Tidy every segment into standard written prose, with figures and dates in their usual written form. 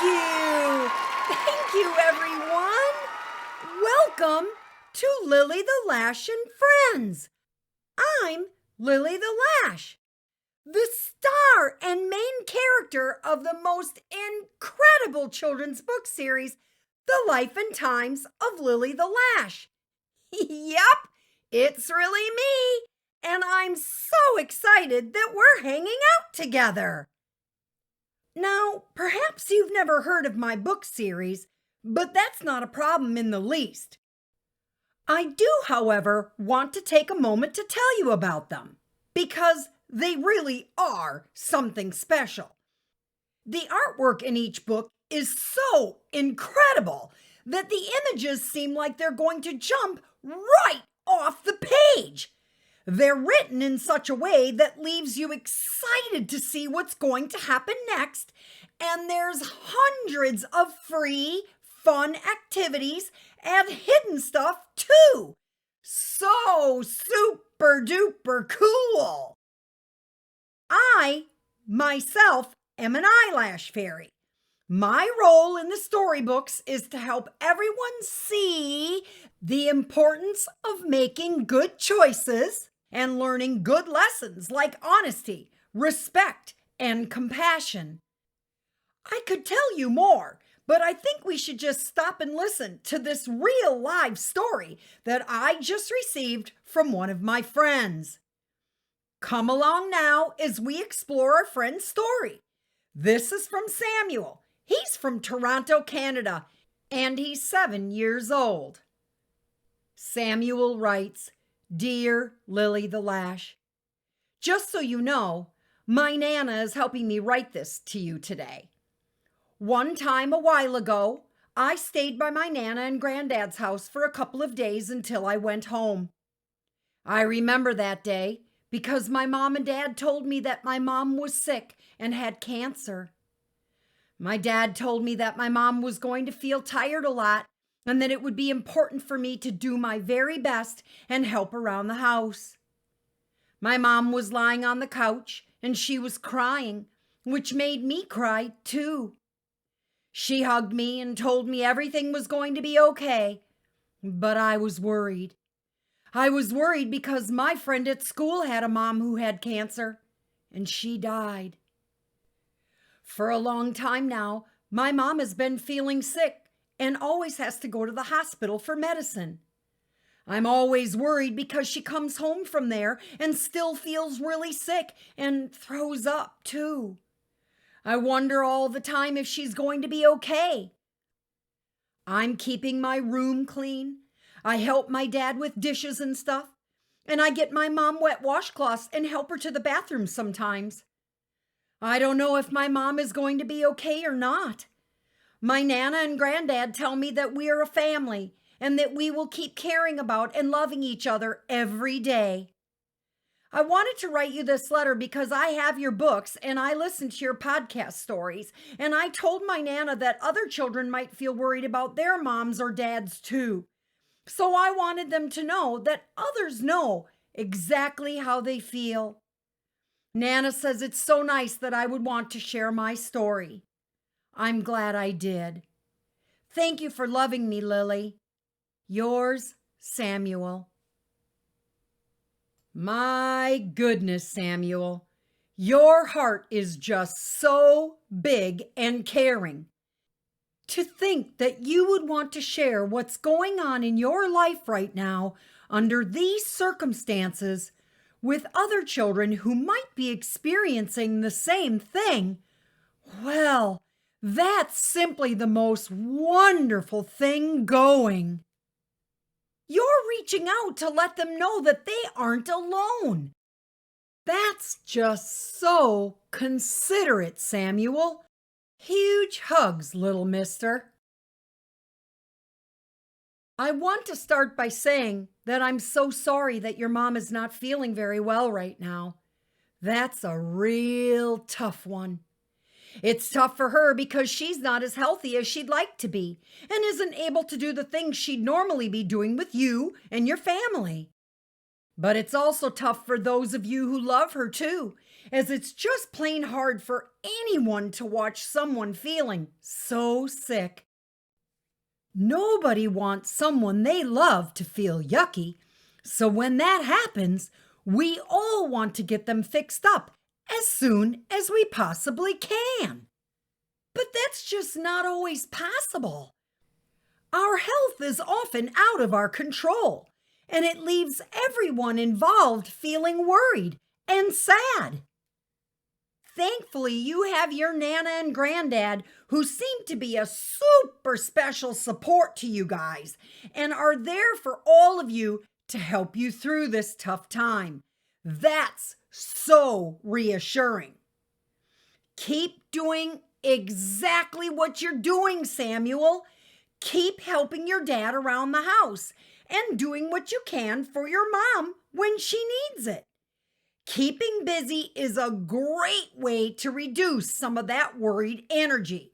you. Thank you, everyone. Welcome to Lilly the Lash and Friends. I'm Lilly the Lash, the star and main character of the most incredible children's book series, The Life and Times of Lilly the Lash. Yep, it's really me, and I'm so excited that we're hanging out together. Now, perhaps you've never heard of my book series, but that's not a problem in the least. I do, however, want to take a moment to tell you about them, because they really are something special. The artwork in each book is so incredible that the images seem like they're going to jump right off the page. They're written in such a way that leaves you excited to see what's going to happen next, and there's hundreds of free, fun activities and hidden stuff too. So super duper cool. I, myself, am an eyelash fairy. My role in the storybooks is to help everyone see the importance of making good choices and learning good lessons like honesty, respect, and compassion. I could tell you more, but I think we should just stop and listen to this real live story that I just received from one of my friends. Come along now as we explore our friend's story. This is from Samuel. He's from Toronto, Canada, and he's 7 years old. Samuel writes, "Dear Lilly the Lash, just so you know, my Nana is helping me write this to you today. One time a while ago, I stayed by my Nana and Granddad's house for a couple of days until I went home. I remember that day because my mom and dad told me that my mom was sick and had cancer. My dad told me that my mom was going to feel tired a lot and that it would be important for me to do my very best and help around the house. My mom was lying on the couch and she was crying, which made me cry too. She hugged me and told me everything was going to be okay, but I was worried. I was worried because my friend at school had a mom who had cancer, and she died. For a long time now, my mom has been feeling sick and always has to go to the hospital for medicine. I'm always worried because she comes home from there and still feels really sick and throws up too. I wonder all the time if she's going to be okay. I'm keeping my room clean. I help my dad with dishes and stuff, and I get my mom wet washcloths and help her to the bathroom sometimes. I don't know if my mom is going to be okay or not. My Nana and Granddad tell me that we are a family and that we will keep caring about and loving each other every day. I wanted to write you this letter because I have your books and I listen to your podcast stories, and I told my Nana that other children might feel worried about their moms or dads too. So I wanted them to know that others know exactly how they feel. Nana says it's so nice that I would want to share my story. I'm glad I did. Thank you for loving me, Lilly. Yours, Samuel." My goodness, Samuel. Your heart is just so big and caring. To think that you would want to share what's going on in your life right now under these circumstances with other children who might be experiencing the same thing, well, that's simply the most wonderful thing going. You're reaching out to let them know that they aren't alone. That's just so considerate, Samuel. Huge hugs, little mister. I want to start by saying that I'm so sorry that your mom is not feeling very well right now. That's a real tough one. It's tough for her because she's not as healthy as she'd like to be and isn't able to do the things she'd normally be doing with you and your family. But it's also tough for those of you who love her too, as it's just plain hard for anyone to watch someone feeling so sick. Nobody wants someone they love to feel yucky, so when that happens, we all want to get them fixed up as soon as we possibly can. But that's just not always possible. Our health is often out of our control, and it leaves everyone involved feeling worried and sad. Thankfully, you have your Nana and Granddad who seem to be a super special support to you guys and are there for all of you to help you through this tough time. That's so reassuring. Keep doing exactly what you're doing, Samuel. Keep helping your dad around the house and doing what you can for your mom when she needs it. Keeping busy is a great way to reduce some of that worried energy.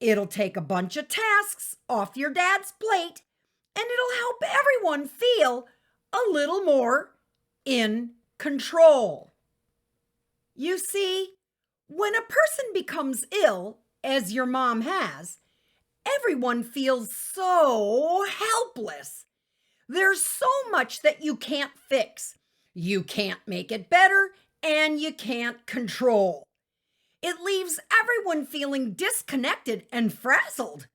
It'll take a bunch of tasks off your dad's plate, and it'll help everyone feel a little more in control. You see, when a person becomes ill, as your mom has, everyone feels so helpless. There's so much that you can't fix. You can't make it better, and you can't control. It leaves everyone feeling disconnected and frazzled.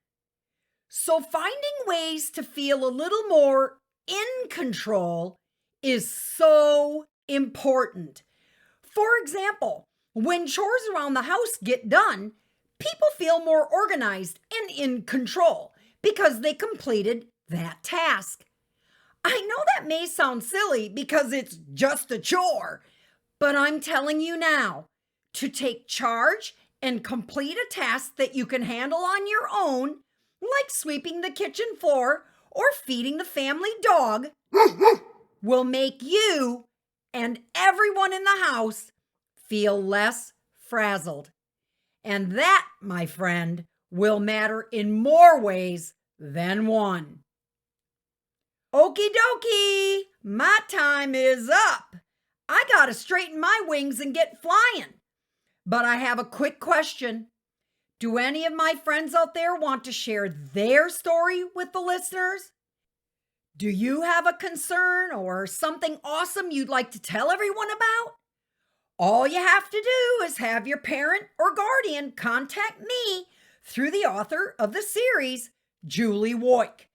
So finding ways to feel a little more in control is so important. For example, when chores around the house get done, people feel more organized and in control because they completed that task. I know that may sound silly because it's just a chore, but I'm telling you now, to take charge and complete a task that you can handle on your own, like sweeping the kitchen floor or feeding the family dog, will make you and everyone in the house feel less frazzled. And that, my friend, will matter in more ways than one. Okie dokie, my time is up. I gotta straighten my wings and get flying. But I have a quick question. Do any of my friends out there want to share their story with the listeners? Do you have a concern or something awesome you'd like to tell everyone about? All you have to do is have your parent or guardian contact me through the author of the series, Julie Woik.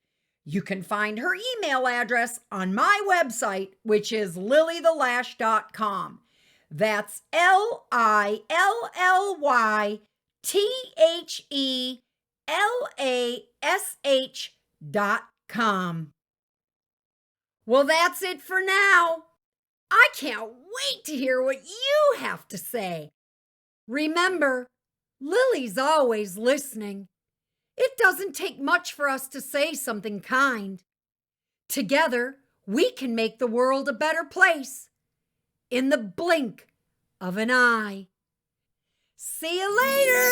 You can find her email address on my website, which is lillythelash.com. That's LILLYTHELASH.com. Well, that's it for now. I can't wait to hear what you have to say. Remember, Lily's always listening. It doesn't take much for us to say something kind. Together, we can make the world a better place in the blink of an eye. See you later!